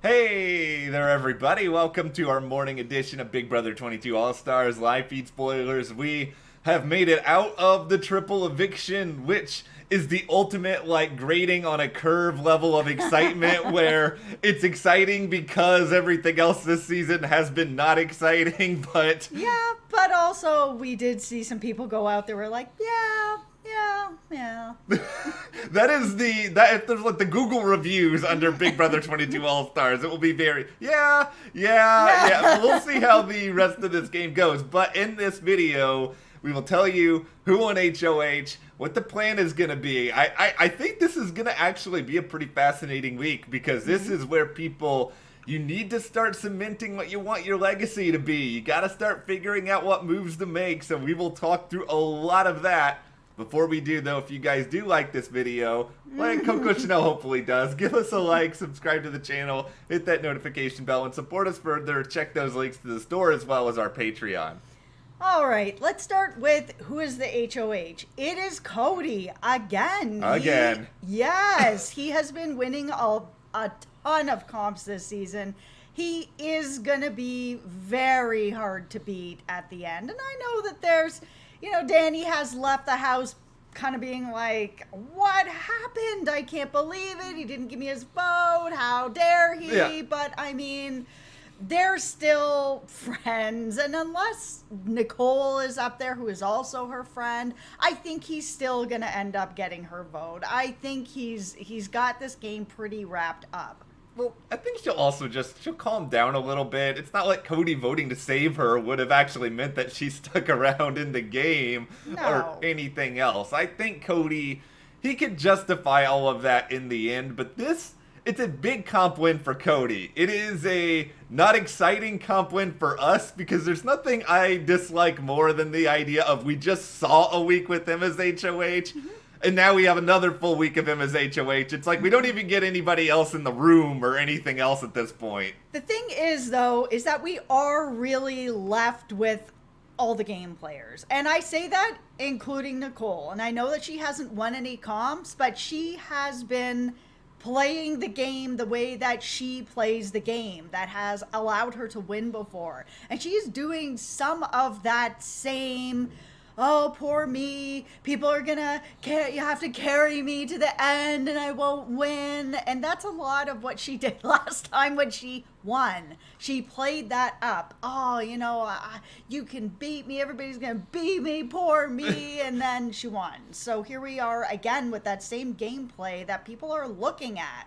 Hey there, everybody. Welcome to our morning edition of Big Brother 22 All-Stars live feed spoilers. We have made it out of the triple eviction, which is the ultimate, grading on a curve level of excitement where it's exciting because everything else this season has been not exciting, but... Yeah, but also we did see some people go out there were like, yeah. If there's the Google reviews under Big Brother 22 All-Stars, it will be very, yeah. We'll see how the rest of this game goes. But in this video, we will tell you who won HoH, what the plan is going to be. I think this is going to actually be a pretty fascinating week because this is where people... You need to start cementing what you want your legacy to be. You got to start figuring out what moves to make, so we will talk through a lot of that. Before we do, though, if you guys do like this video, like Coco Chanel hopefully does, give us a like, subscribe to the channel, hit that notification bell, and support us further. Check those links to the store as well as our Patreon. All right, let's start with who is the HoH. It is Cody again. Yes, he has been winning a ton of comps this season. He is going to be very hard to beat at the end. And I know that there's... Danny has left the house kind of being like, what happened? I can't believe it. He didn't give me his vote. How dare he? Yeah. But, I mean, they're still friends. And unless Nicole is up there, who is also her friend, I think he's still going to end up getting her vote. I think he's got this game pretty wrapped up. Well, I think she'll calm down a little bit. It's not like Cody voting to save her would have actually meant that she stuck around in the game or anything else. I think Cody, he could justify all of that in the end, but it's a big comp win for Cody. It is a not exciting comp win for us because there's nothing I dislike more than the idea of we just saw a week with him as HoH. And now we have another full week of him as HoH. It's like we don't even get anybody else in the room or anything else at this point. The thing is, though, is that we are really left with all the game players. And I say that including Nicole. And I know that she hasn't won any comps, but she has been playing the game the way that she plays the game that has allowed her to win before. And she's doing some of that same... Oh, poor me. People are gonna you have to carry me to the end and I won't win. And that's a lot of what she did last time when she won. She played that up. Oh, you can beat me. Everybody's gonna beat me. Poor me. And then she won. So here we are again with that same gameplay that people are looking at.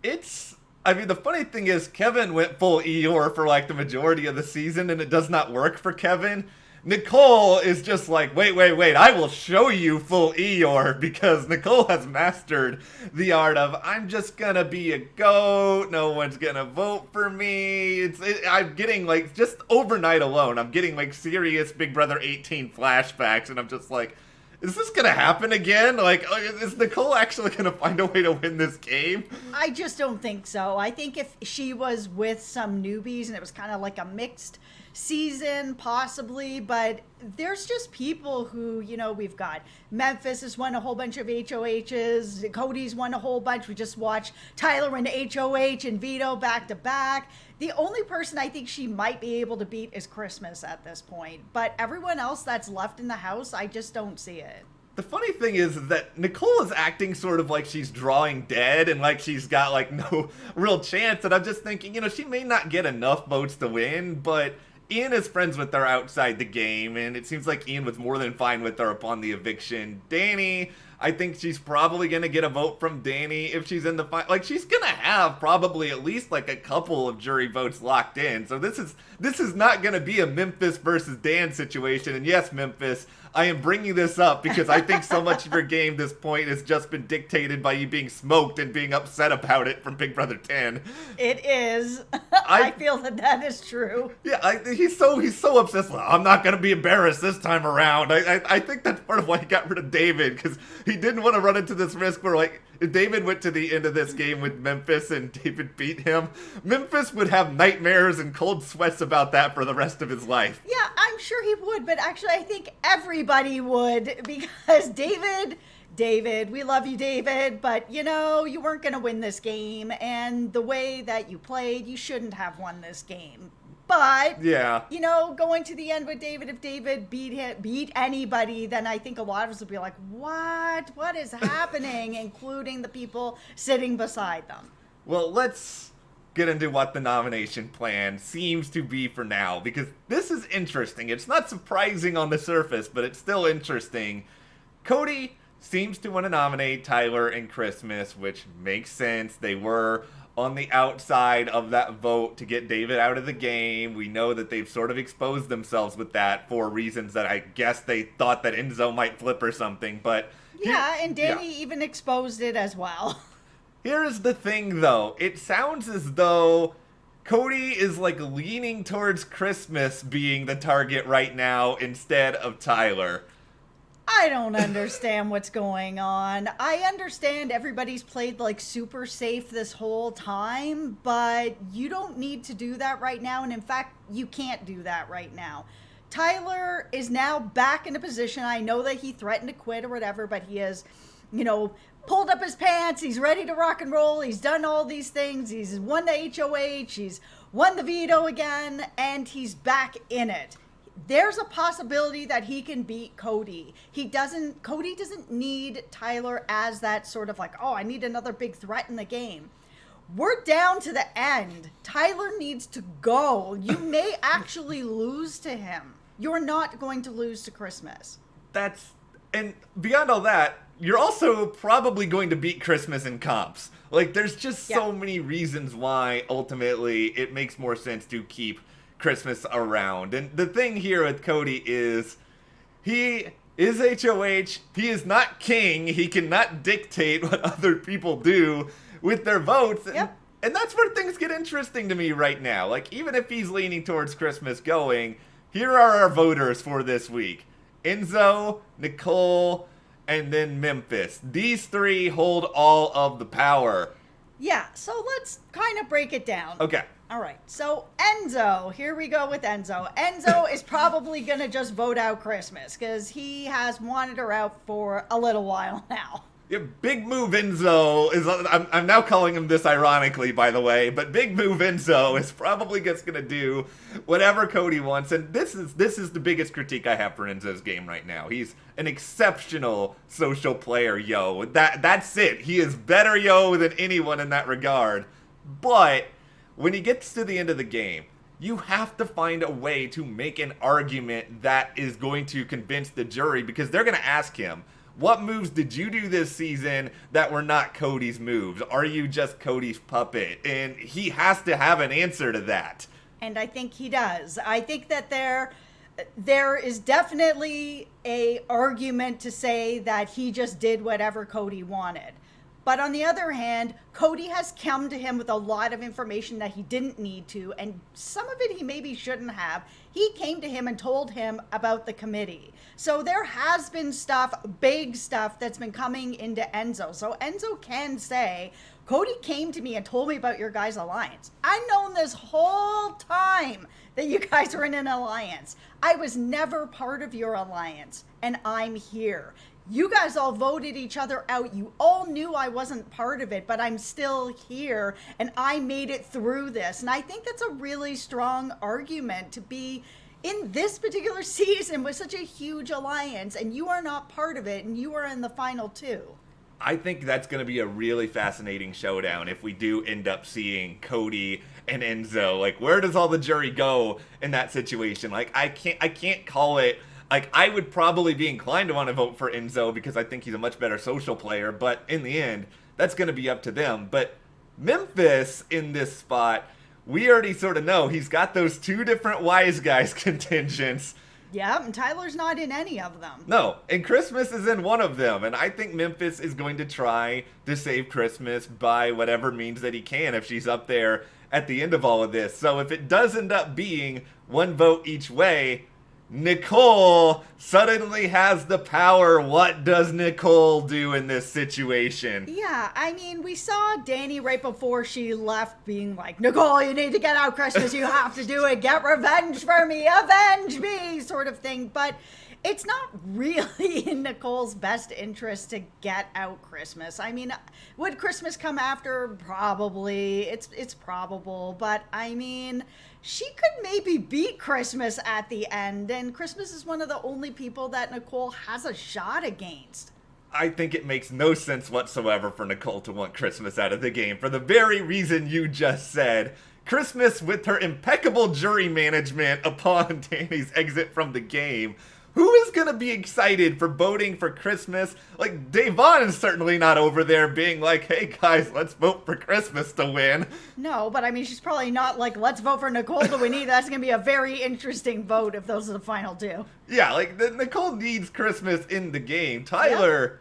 The funny thing is Kevin went full Eeyore for the majority of the season and it does not work for Kevin. Nicole is just like, wait, I will show you full Eeyore because Nicole has mastered the art of, I'm just gonna be a goat, no one's gonna vote for me. I'm getting, just overnight alone, I'm getting, serious Big Brother 18 flashbacks, and I'm just like, is this gonna happen again? Is Nicole actually gonna find a way to win this game? I just don't think so. I think if she was with some newbies and it was kind of like a mixed season, possibly, but there's just people who, we've got Memphis has won a whole bunch of HoHs, Cody's won a whole bunch. We just watched Tyler win HoH and Veto back to back. The only person I think she might be able to beat is Christmas at this point, but everyone else that's left in the house, I just don't see it. The funny thing is that Nicole is acting sort of like she's drawing dead and like she's got no real chance, and I'm just thinking, she may not get enough votes to win, but Ian is friends with her outside the game, and it seems like Ian was more than fine with her upon the eviction. Danny, I think she's probably going to get a vote from Danny if she's in the final. She's going to have probably at least a couple of jury votes locked in. So this is not going to be a Memphis versus Dan situation. And yes, Memphis, I am bringing this up because I think so much of your game this point has just been dictated by you being smoked and being upset about it from Big Brother 10. It is. I feel that is true. Yeah, he's so obsessed. I'm not going to be embarrassed this time around. I think that's part of why he got rid of David, because he didn't want to run into this risk where, if David went to the end of this game with Memphis and David beat him, Memphis would have nightmares and cold sweats about that for the rest of his life. Yeah, I'm sure he would, but actually I think everybody would, because David David, we love you, David, but you know, you weren't going to win this game, and the way that you played, you shouldn't have won this game. But, yeah, you know, going to the end with David, if David beat anybody, then I think a lot of us would be like, what is happening, including the people sitting beside them. Well, let's get into what the nomination plan seems to be for now, because this is interesting. It's not surprising on the surface, but it's still interesting. Cody seems to want to nominate Tyler and Christmas, which makes sense. They were on the outside of that vote to get David out of the game. We know that they've sort of exposed themselves with that for reasons that I guess they thought that Enzo might flip or something, but... Yeah, and Danny even exposed it as well. Here's the thing, though. It sounds as though Cody is, like, leaning towards Christmas being the target right now instead of Tyler. I don't understand what's going on. I understand everybody's played like super safe this whole time, but you don't need to do that right now. And in fact, you can't do that right now. Tyler is now back in a position. I know that he threatened to quit or whatever, but he has, you know, pulled up his pants. He's ready to rock and roll. He's done all these things. He's won the HoH. He's won the veto again, and he's back in it. There's a possibility that he can beat Cody. Cody doesn't need Tyler as that sort of like, oh, I need another big threat in the game. We're down to the end. Tyler needs to go. You may actually lose to him. You're not going to lose to Christmas. And beyond all that, you're also probably going to beat Christmas in comps. Like, there's just so many reasons why ultimately it makes more sense to keep Christmas around. And the thing here with Cody is he is HoH. He is not king. He cannot dictate what other people do with their votes. Yep. And that's where things get interesting to me right now. Like, even if he's leaning towards Christmas going, here are our voters for this week. Enzo, Nicole, and then Memphis. These three hold all of the power. Yeah, so let's kind of break it down. Okay. All right, so Enzo, here we go with Enzo. Enzo is probably going to just vote out Christmas because he has wanted her out for a little while now. Yeah, Big Move Enzo is, I'm now calling him this ironically, by the way, but Big Move Enzo is probably just going to do whatever Cody wants, and this is the biggest critique I have for Enzo's game right now. He's an exceptional social player, yo. That's it. He is better, yo, than anyone in that regard. But when he gets to the end of the game, you have to find a way to make an argument that is going to convince the jury, because they're going to ask him, what moves did you do this season that were not Cody's moves? Are you just Cody's puppet? And he has to have an answer to that. And I think he does. I think that there is definitely a argument to say that he just did whatever Cody wanted. But on the other hand, Cody has come to him with a lot of information that he didn't need to, and some of it he maybe shouldn't have. He came to him and told him about the committee. So there has been stuff, big stuff, that's been coming into Enzo. So Enzo can say, Cody came to me and told me about your guys' alliance. I've known this whole time that you guys were in an alliance. I was never part of your alliance, and I'm here. You guys all voted each other out. You all knew I wasn't part of it, but I'm still here, and I made it through this. And I think that's a really strong argument to be in this particular season with such a huge alliance, and you are not part of it, and you are in the final two. I think that's going to be a really fascinating showdown if we do end up seeing Cody and Enzo. Like, where does all the jury go in that situation? Like, I can't call it. Like, I would probably be inclined to want to vote for Enzo because I think he's a much better social player, but in the end, that's going to be up to them. But Memphis in this spot, we already sort of know he's got those two different wise guys contingents. Yeah, and Tyler's not in any of them. No, and Christmas is in one of them, and I think Memphis is going to try to save Christmas by whatever means that he can if she's up there at the end of all of this. So if it does end up being one vote each way, Nicole suddenly has the power. What does Nicole do in this situation? Yeah, I mean, we saw Danny right before she left being like, Nicole, you need to get out Christmas. You have to do it. Get revenge for me. Avenge me, sort of thing. But It's not really in Nicole's best interest to get out Christmas. I mean, would Christmas come after? Probably. It's probable, but I mean, she could maybe beat Christmas at the end, and Christmas is one of the only people that Nicole has a shot against. I think it makes no sense whatsoever for Nicole to want Christmas out of the game for the very reason you just said. Christmas, with her impeccable jury management upon Danny's exit from the game, who is going to be excited for voting for Christmas? Like, Devon is certainly not over there being like, hey guys, let's vote for Christmas to win. No, but I mean, she's probably not like, let's vote for Nicole to win either. That's going to be a very interesting vote if those are the final two. Yeah, like, Nicole needs Christmas in the game. Tyler,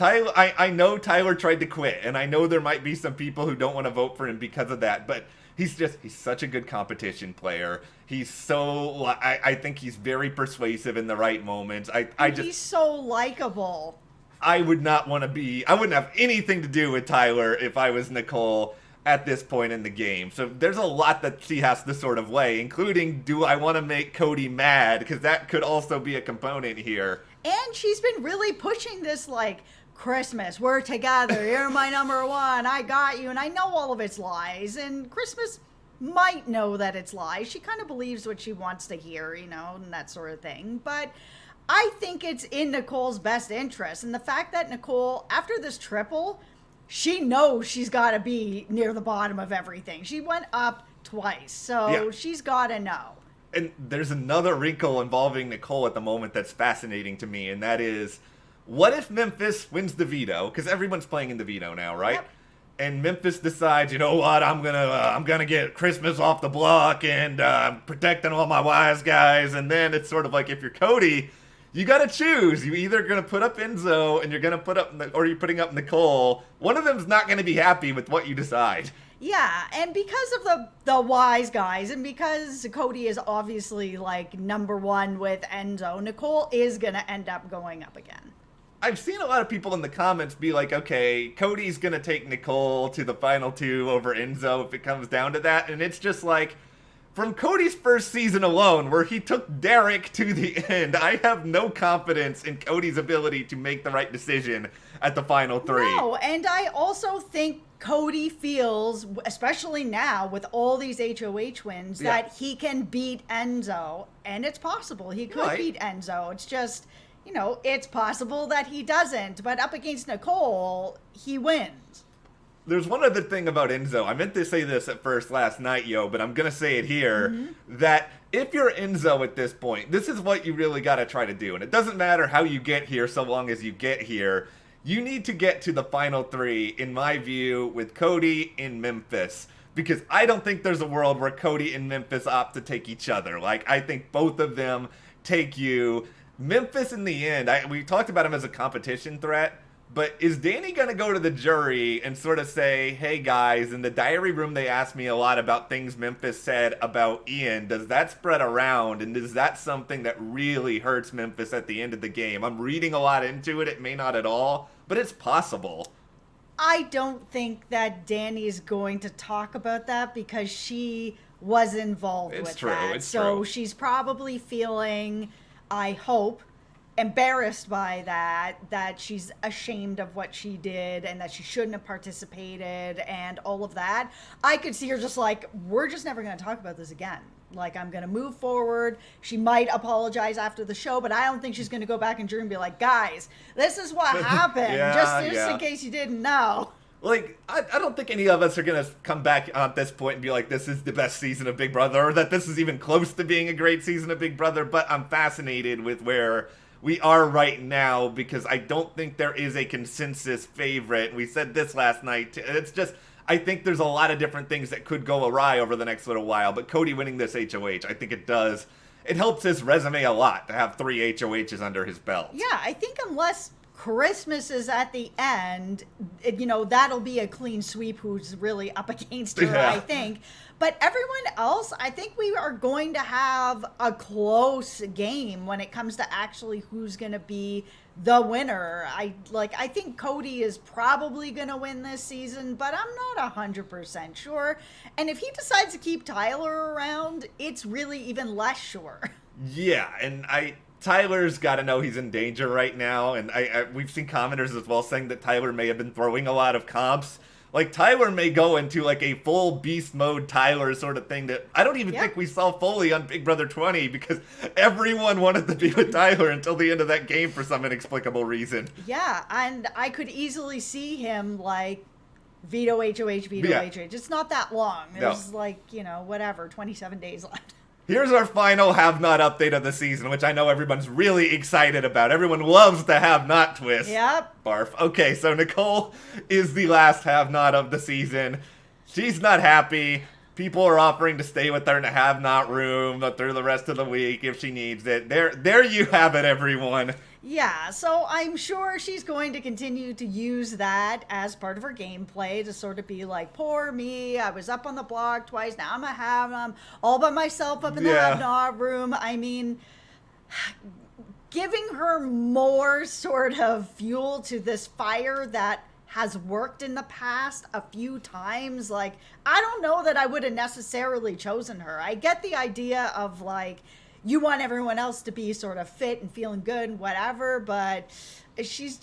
I know Tyler tried to quit, and I know there might be some people who don't want to vote for him because of that, but he's such a good competition player. He's so, I think he's very persuasive in the right moments. He's so likable. I wouldn't have anything to do with Tyler if I was Nicole at this point in the game. So there's a lot that she has to sort of weigh, including, do I want to make Cody mad? Because that could also be a component here. And she's been really pushing this, like, Christmas, we're together, you're my number one, I got you, and I know all of its lies, and Christmas might know that it's lies. She kind of believes what she wants to hear, you know, and that sort of thing, but I think it's in Nicole's best interest, and the fact that Nicole, after this triple, she knows she's got to be near the bottom of everything. She went up twice, so she's got to know. And there's another wrinkle involving Nicole at the moment that's fascinating to me, and that is, what if Memphis wins the veto? Because everyone's playing in the veto now, right? Yep. And Memphis decides, you know what, I'm gonna get Christmas off the block, and I'm protecting all my wise guys. And then it's sort of like, if you're Cody, you gotta choose. You either gonna put up Enzo, and you're gonna or you're putting up Nicole. One of them's not gonna be happy with what you decide. Yeah, and because of the wise guys, and because Cody is obviously like number one with Enzo, Nicole is gonna end up going up again. I've seen a lot of people in the comments be like, okay, Cody's going to take Nicole to the final two over Enzo if it comes down to that. And it's just like, from Cody's first season alone, where he took Derek to the end, I have no confidence in Cody's ability to make the right decision at the final three. No, and I also think Cody feels, especially now with all these HoH wins, that he can beat Enzo. And it's possible. He could beat Enzo. It's just, you know, it's possible that he doesn't, but up against Nicole, he wins. There's one other thing about Enzo. I meant to say this at first last night, but I'm going to say it here, that if you're Enzo at this point, this is what you really got to try to do. And it doesn't matter how you get here so long as you get here. You need to get to the final three, in my view, with Cody in Memphis. Because I don't think there's a world where Cody and Memphis opt to take each other. Like, I think both of them take you. Memphis, in the end, we talked about him as a competition threat, but is Danny going to go to the jury and sort of say, hey guys, in the diary room they asked me a lot about things Memphis said about Ian. Does that spread around, and is that something that really hurts Memphis at the end of the game? I'm reading a lot into it. It may not at all, but it's possible. I don't think that Danny's going to talk about that because she was involved with that. It's true. She's probably feeling, I hope, embarrassed by that she's ashamed of what she did and that she shouldn't have participated and all of that. I could see her just like, we're just never going to talk about this again. Like, I'm going to move forward. She might apologize after the show, but I don't think she's going to go back in jury and be like, guys, this is what happened. just in case you didn't know. Like, I don't think any of us are going to come back at this point and be like, this is the best season of Big Brother, or that this is even close to being a great season of Big Brother, but I'm fascinated with where we are right now, because I don't think there is a consensus favorite. We said this last night. It's just, I think there's a lot of different things that could go awry over the next little while, but Cody winning this HoH, I think it does. It helps his resume a lot to have 3 HoHs under his belt. Yeah, I think unless Christmas is at the end, that'll be a clean sweep who's really up against her, I think. But everyone else, I think we are going to have a close game when it comes to actually who's going to be the winner. I think Cody is probably going to win this season, but I'm not 100% sure. And if he decides to keep Tyler around, it's really even less sure. Yeah, and Tyler's got to know he's in danger right now, and we've seen commenters as well saying that Tyler may have been throwing a lot of comps. Like, Tyler may go into, like, a full beast mode Tyler sort of thing that I don't even think we saw fully on Big Brother 20, because everyone wanted to be with Tyler until the end of that game for some inexplicable reason. Yeah, and I could easily see him, like, Veto HoH, Veto HoH. It's not that long. There's, like, you know, whatever, 27 days left. Here's our final have-not update of the season, which I know everyone's really excited about. Everyone loves the have-not twist. Yep. Barf. Okay, so Nicole is the last have-not of the season. She's not happy. People are offering to stay with her in a have-not room through the rest of the week if she needs it. There you have it, everyone. Yeah, so I'm sure she's going to continue to use that as part of her gameplay to sort of be like, poor me, I was up on the block twice, now I'm all by myself up in the have-not room. I mean, giving her more sort of fuel to this fire that has worked in the past a few times. Like, I don't know that I would have necessarily chosen her. I get the idea of, like, you want everyone else to be sort of fit and feeling good and whatever, but she's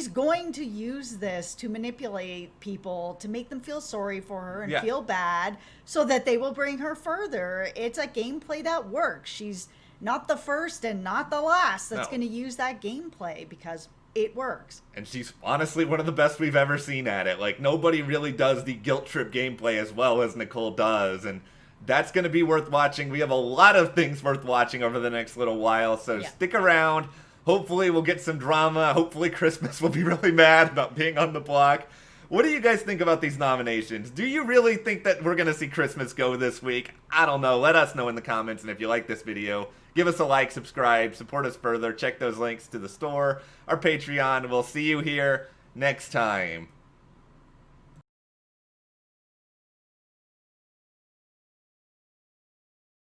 going to use this to manipulate people, to make them feel sorry for her and feel bad so that they will bring her further. It's a gameplay that works. She's not the first and not the last that's going to use that gameplay, because it works. And she's honestly one of the best we've ever seen at it. Like, nobody really does the guilt trip gameplay as well as Nicole does, and that's going to be worth watching. We have a lot of things worth watching over the next little while, so stick around. Hopefully we'll get some drama. Hopefully Christmas will be really mad about being on the block. What do you guys think about these nominations? Do you really think that we're going to see Christmas go this week? I don't know. Let us know in the comments, and if you like this video, give us a like, subscribe, support us further. Check those links to the store, our Patreon. We'll see you here next time.